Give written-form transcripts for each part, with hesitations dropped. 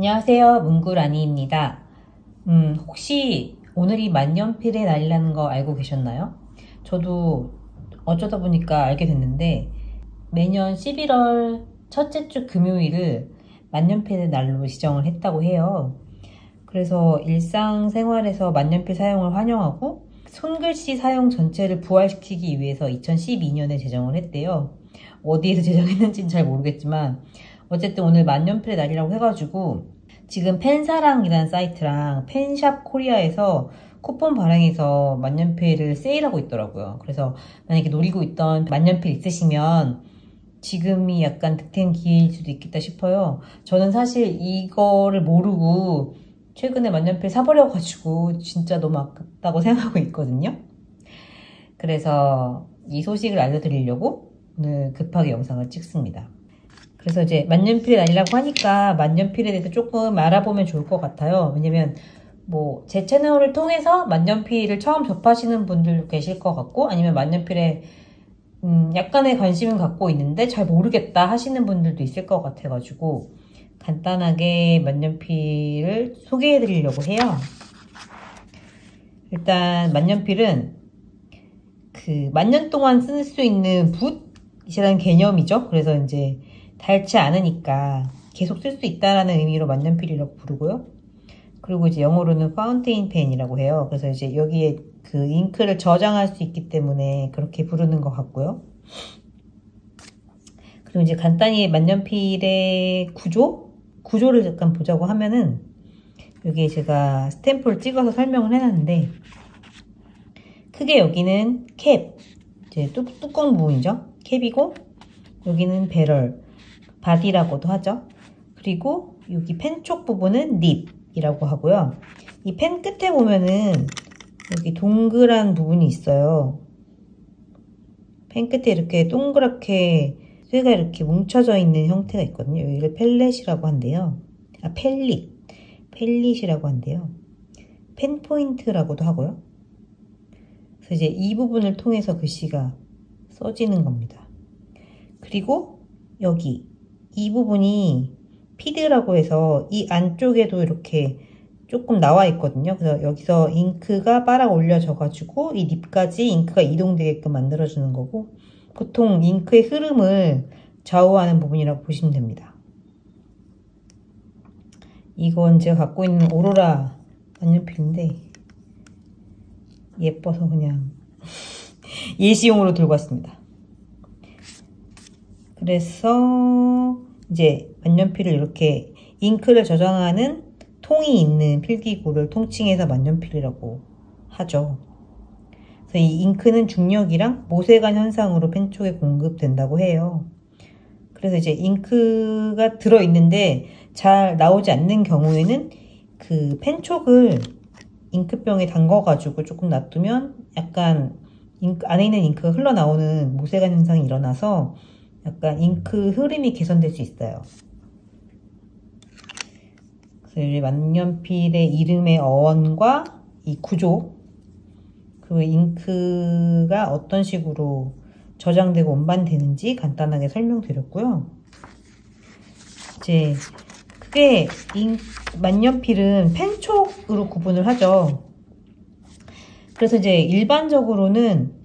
안녕하세요. 문구라니입니다. 혹시 오늘이 만년필의 날이라는 거 알고 계셨나요? 저도 어쩌다 보니까 알게 됐는데 매년 11월 첫째 주 금요일을 만년필의 날로 지정을 했다고 해요. 그래서 일상생활에서 만년필 사용을 환영하고 손글씨 사용 전체를 부활시키기 위해서 2012년에 제정을 했대요. 어디에서 제정했는지는 잘 모르겠지만 어쨌든 오늘 만년필의 날이라고 해가지고 지금 펜사랑이라는 사이트랑 펜샵 코리아에서 쿠폰 발행해서 만년필을 세일하고 있더라고요. 그래서 만약에 노리고 있던 만년필 있으시면 지금이 약간 득템 기회일 수도 있겠다 싶어요. 저는 사실 이거를 모르고 최근에 만년필 사버려가지고 진짜 너무 아깝다고 생각하고 있거든요. 그래서 이 소식을 알려드리려고 오늘 급하게 영상을 찍습니다. 그래서 이제 만년필의 날이라고 하니까 만년필에 대해서 조금 알아보면 좋을 것 같아요. 왜냐면 뭐 제 채널을 통해서 만년필을 처음 접하시는 분들도 계실 것 같고 아니면 만년필에 약간의 관심을 갖고 있는데 잘 모르겠다 하시는 분들도 있을 것 같아가지고 간단하게 만년필을 소개해 드리려고 해요. 일단 만년필은 그 만년 동안 쓸 수 있는 붓이라는 개념이죠. 그래서 이제 닳지 않으니까 계속 쓸 수 있다라는 의미로 만년필이라고 부르고요. 그리고 이제 영어로는 파운테인 펜이라고 해요. 그래서 이제 여기에 그 잉크를 저장할 수 있기 때문에 그렇게 부르는 것 같고요. 그리고 이제 간단히 만년필의 구조를 잠깐 보자고 하면은 여기에 제가 스탬프를 찍어서 설명을 해놨는데 크게 여기는 캡, 이제 뚜껑 부분이죠. 캡이고 여기는 배럴, 바디라고도 하죠. 그리고 여기 펜 쪽 부분은 립이라고 하고요. 이 펜 끝에 보면은 여기 동그란 부분이 있어요. 펜 끝에 이렇게 동그랗게 쇠가 이렇게 뭉쳐져 있는 형태가 있거든요. 여기를 펠렛이라고 한대요. 펠릿이라고 한대요. 펜 포인트라고도 하고요. 그래서 이제 이 부분을 통해서 글씨가 써지는 겁니다. 그리고 여기 이 부분이 피드라고 해서 이 안쪽에도 이렇게 조금 나와 있거든요. 그래서 여기서 잉크가 빨아 올려져 가지고 이 립까지 잉크가 이동되게끔 만들어주는 거고 보통 잉크의 흐름을 좌우하는 부분이라고 보시면 됩니다. 이건 제가 갖고 있는 오로라 만년필인데 예뻐서 그냥 예시용으로 들고 왔습니다. 그래서 이제 만년필을 이렇게 잉크를 저장하는 통이 있는 필기구를 통칭해서 만년필이라고 하죠. 그래서 이 잉크는 중력이랑 모세관 현상으로 펜 쪽에 공급된다고 해요. 그래서 이제 잉크가 들어있는데 잘 나오지 않는 경우에는 그 펜 촉을 잉크병에 담궈가지고 조금 놔두면 약간 안에 있는 잉크가 흘러나오는 모세관 현상이 일어나서 약간 잉크 흐름이 개선될 수 있어요. 그래서 만년필의 이름의 어원과 이 구조 그리고 잉크가 어떤 식으로 저장되고 운반되는지 간단하게 설명드렸고요. 이제 크게 만년필은 펜촉으로 구분을 하죠. 그래서 이제 일반적으로는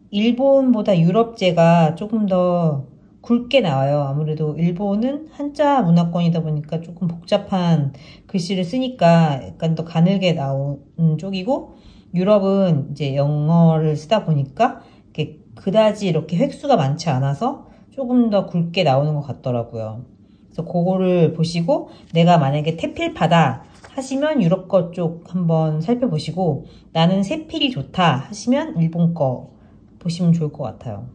일본보다 유럽제가 조금 더 굵게 나와요. 아무래도 일본은 한자 문화권이다 보니까 조금 복잡한 글씨를 쓰니까 약간 더 가늘게 나오는 쪽이고 유럽은 이제 영어를 쓰다 보니까 이렇게 그다지 이렇게 획수가 많지 않아서 조금 더 굵게 나오는 것 같더라고요. 그래서 그거를 보시고 내가 만약에 태필파다 하시면 유럽 거 쪽 한번 살펴보시고 나는 세필이 좋다 하시면 일본 거 보시면 좋을 것 같아요.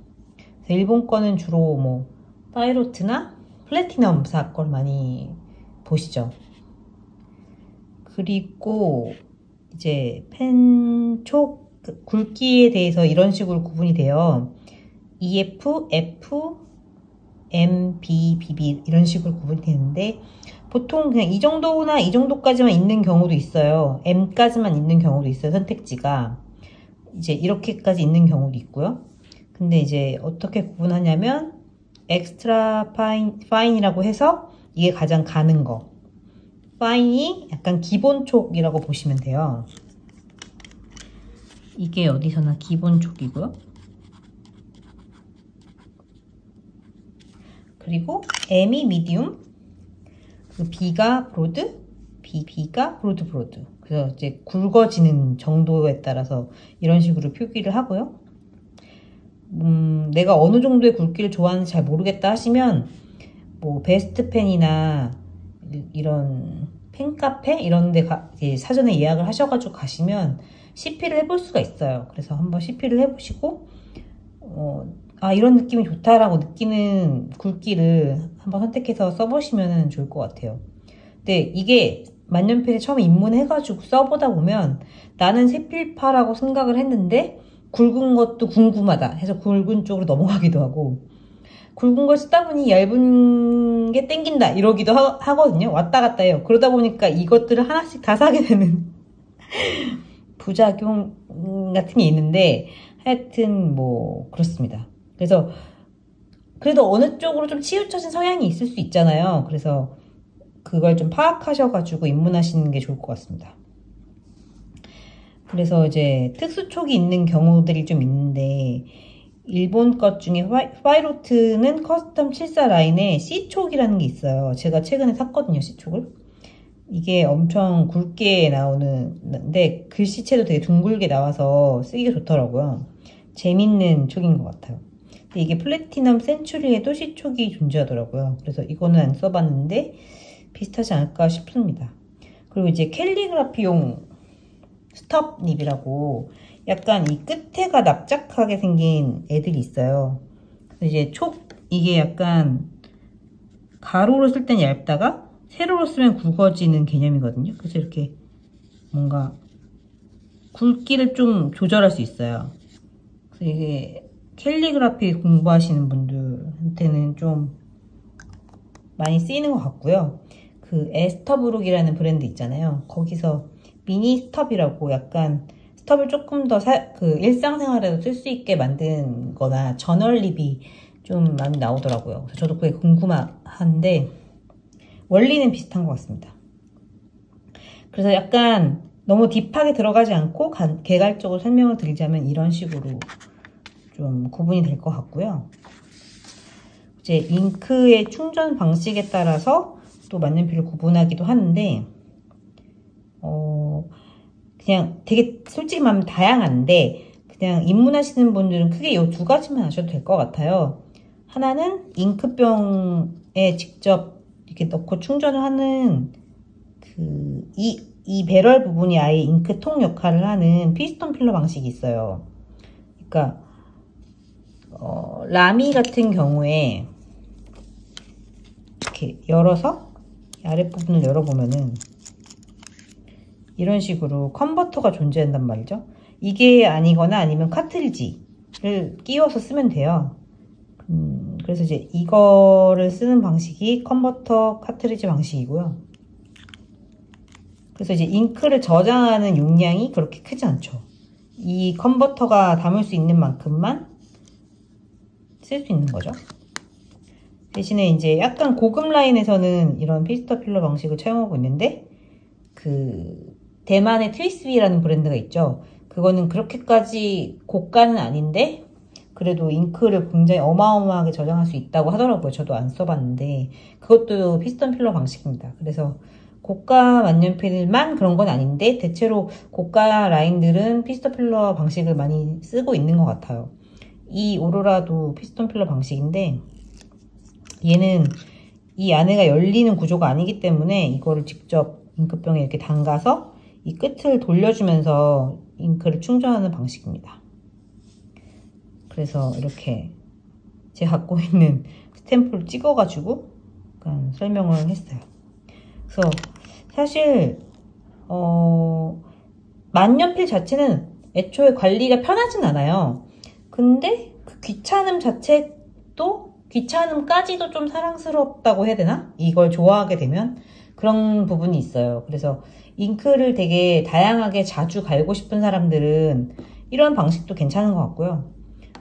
일본 거는 주로 뭐 파이로트나 플래티넘사 걸 많이 보시죠. 그리고 이제 펜촉 굵기에 대해서 이런 식으로 구분이 돼요. EF, F, M, B, BB 이런 식으로 구분이 되는데 보통 그냥 이 정도나 이 정도까지만 있는 경우도 있어요. M까지만 있는 경우도 있어요. 선택지가 이제 이렇게까지 있는 경우도 있고요. 근데 이제 어떻게 구분하냐면 엑스트라 파인이라고 해서 이게 가장 가는 거 파인이 약간 기본촉이라고 보시면 돼요. 이게 어디서나 기본촉이고요. 그리고 M이 미디움, 그 B가 브로드, B가 브로드. 그래서 이제 굵어지는 정도에 따라서 이런 식으로 표기를 하고요. 내가 어느 정도의 굵기를 좋아하는지 잘 모르겠다 하시면 뭐 베스트펜이나 이런 펜카페 이런 데 사전에 예약을 하셔가지고 가시면 CP를 해볼 수가 있어요. 그래서 한번 CP를 해보시고 이런 느낌이 좋다라고 느끼는 굵기를 한번 선택해서 써보시면 좋을 것 같아요. 근데 이게 만년필에 처음 입문해가지고 써보다 보면 나는 세필파라고 생각을 했는데 굵은 것도 궁금하다 해서 굵은 쪽으로 넘어가기도 하고, 굵은 걸 쓰다 보니 얇은 게 땡긴다 이러기도 하거든요. 왔다 갔다 해요. 그러다 보니까 이것들을 하나씩 다 사게 되는 부작용 같은 게 있는데, 하여튼 뭐 그렇습니다. 그래서 그래도 어느 쪽으로 좀 치우쳐진 성향이 있을 수 있잖아요. 그래서 그걸 좀 파악하셔가지고 입문하시는 게 좋을 것 같습니다. 그래서 이제 특수촉이 있는 경우들이 좀 있는데, 일본 것 중에 파이로트는 커스텀 74 라인에 C촉이라는 게 있어요. 제가 최근에 샀거든요, C촉을. 이게 엄청 굵게 나오는데 글씨체도 되게 둥글게 나와서 쓰기가 좋더라고요. 재밌는 촉인 것 같아요. 근데 이게 플래티넘 센츄리에도 C촉이 존재하더라고요. 그래서 이거는 안 써봤는데 비슷하지 않을까 싶습니다. 그리고 이제 캘리그라피용 스톱 닙이라고 약간 이 끝에가 납작하게 생긴 애들이 있어요. 이제 이게 약간 가로로 쓸 땐 얇다가 세로로 쓰면 굵어지는 개념이거든요. 그래서 이렇게 뭔가 굵기를 좀 조절할 수 있어요. 그래서 이게 캘리그라피 공부하시는 분들한테는 좀 많이 쓰이는 것 같고요. 그 에스터브룩이라는 브랜드 있잖아요. 거기서 미니 스톱이라고 약간 스톱을 조금 더 일상생활에도 쓸 수 있게 만든 거나 저널립이 좀 많이 나오더라고요. 그래서 저도 그게 궁금한데 원리는 비슷한 것 같습니다. 그래서 약간 너무 딥하게 들어가지 않고 개괄적으로 설명을 드리자면 이런 식으로 좀 구분이 될 것 같고요. 이제 잉크의 충전 방식에 따라서 또 만년필을 구분하기도 하는데, 그냥 되게 솔직히 말하면 다양한데, 그냥 입문하시는 분들은 크게 이 두 가지만 하셔도 될 것 같아요. 하나는 잉크병에 직접 이렇게 넣고 충전을 하는 이 배럴 부분이 아예 잉크통 역할을 하는 피스톤 필러 방식이 있어요. 그러니까 라미 같은 경우에 이렇게 열어서 아랫부분을 열어보면은 이런 식으로 컨버터가 존재한단 말이죠. 이게 아니거나 아니면 카트리지를 끼워서 쓰면 돼요. 그래서 이제 이거를 쓰는 방식이 컨버터 카트리지 방식이고요. 그래서 이제 잉크를 저장하는 용량이 그렇게 크지 않죠. 이 컨버터가 담을 수 있는 만큼만 쓸 수 있는 거죠. 대신에 이제 약간 고급 라인에서는 이런 피스터 필러 방식을 차용하고 있는데, 대만의 트위스비라는 브랜드가 있죠. 그거는 그렇게까지 고가는 아닌데 그래도 잉크를 굉장히 어마어마하게 저장할 수 있다고 하더라고요. 저도 안 써봤는데 그것도 피스톤 필러 방식입니다. 그래서 고가 만년필만 그런 건 아닌데 대체로 고가 라인들은 피스톤 필러 방식을 많이 쓰고 있는 것 같아요. 이 오로라도 피스톤 필러 방식인데 얘는 이 안에가 열리는 구조가 아니기 때문에 이거를 직접 잉크병에 이렇게 담가서 이 끝을 돌려주면서 잉크를 충전하는 방식입니다. 그래서 이렇게 제가 갖고 있는 스탬프를 찍어가지고 약간 설명을 했어요. 그래서 사실 만년필 자체는 애초에 관리가 편하진 않아요. 근데 그 귀찮음까지도 좀 사랑스럽다고 해야 되나? 이걸 좋아하게 되면 그런 부분이 있어요. 그래서 잉크를 되게 다양하게 자주 갈고 싶은 사람들은 이런 방식도 괜찮은 것 같고요.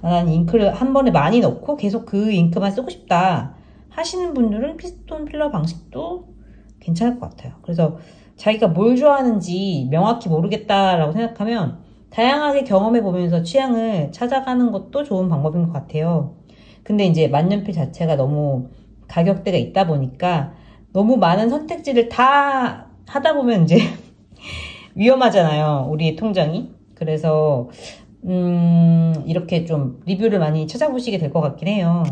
난 잉크를 한 번에 많이 넣고 계속 그 잉크만 쓰고 싶다 하시는 분들은 피스톤 필러 방식도 괜찮을 것 같아요. 그래서 자기가 뭘 좋아하는지 명확히 모르겠다라고 생각하면 다양하게 경험해보면서 취향을 찾아가는 것도 좋은 방법인 것 같아요. 근데 이제 만년필 자체가 너무 가격대가 있다 보니까 너무 많은 선택지를 다 하다 보면 이제 위험하잖아요. 우리의 통장이. 그래서 이렇게 좀 리뷰를 많이 찾아보시게 될 것 같긴 해요.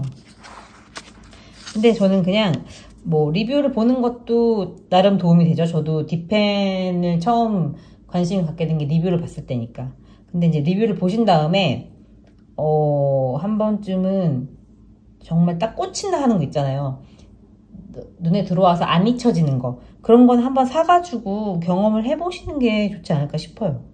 근데 저는 그냥 뭐 리뷰를 보는 것도 나름 도움이 되죠. 저도 딥펜을 처음 관심을 갖게 된 게 리뷰를 봤을 때니까. 근데 이제 리뷰를 보신 다음에 한 번쯤은 정말 딱 꽂힌다 하는 거 있잖아요. 눈에 들어와서 안 잊혀지는 거. 그런 건 한번 사가지고 경험을 해보시는 게 좋지 않을까 싶어요.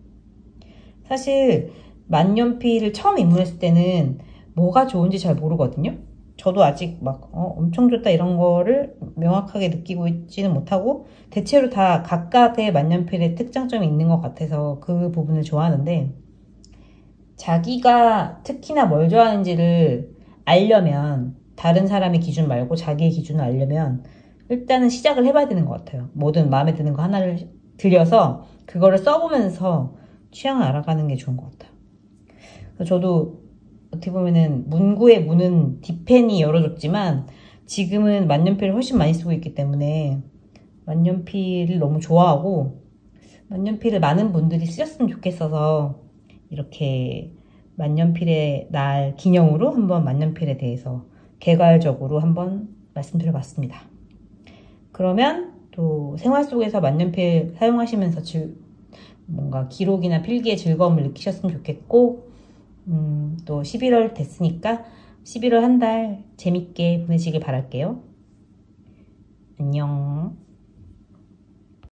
사실 만년필을 처음 입문했을 때는 뭐가 좋은지 잘 모르거든요. 저도 아직 막 엄청 좋다 이런 거를 명확하게 느끼고 있지는 못하고 대체로 다 각각의 만년필의 특장점이 있는 것 같아서 그 부분을 좋아하는데 자기가 특히나 뭘 좋아하는지를 알려면 다른 사람의 기준 말고 자기의 기준을 알려면 일단은 시작을 해봐야 되는 것 같아요. 뭐든 마음에 드는 거 하나를 들여서 그거를 써보면서 취향을 알아가는 게 좋은 것 같아요. 그래서 저도 어떻게 보면은 문구의 문은 딥펜이 열어줬지만 지금은 만년필을 훨씬 많이 쓰고 있기 때문에 만년필을 너무 좋아하고 만년필을 많은 분들이 쓰셨으면 좋겠어서 이렇게 만년필의 날 기념으로 한번 만년필에 대해서 개괄적으로 한번 말씀드려봤습니다. 그러면 또 생활 속에서 만년필 사용하시면서 뭔가 기록이나 필기의 즐거움을 느끼셨으면 좋겠고 또 11월 됐으니까 11월 한 달 재밌게 보내시길 바랄게요. 안녕.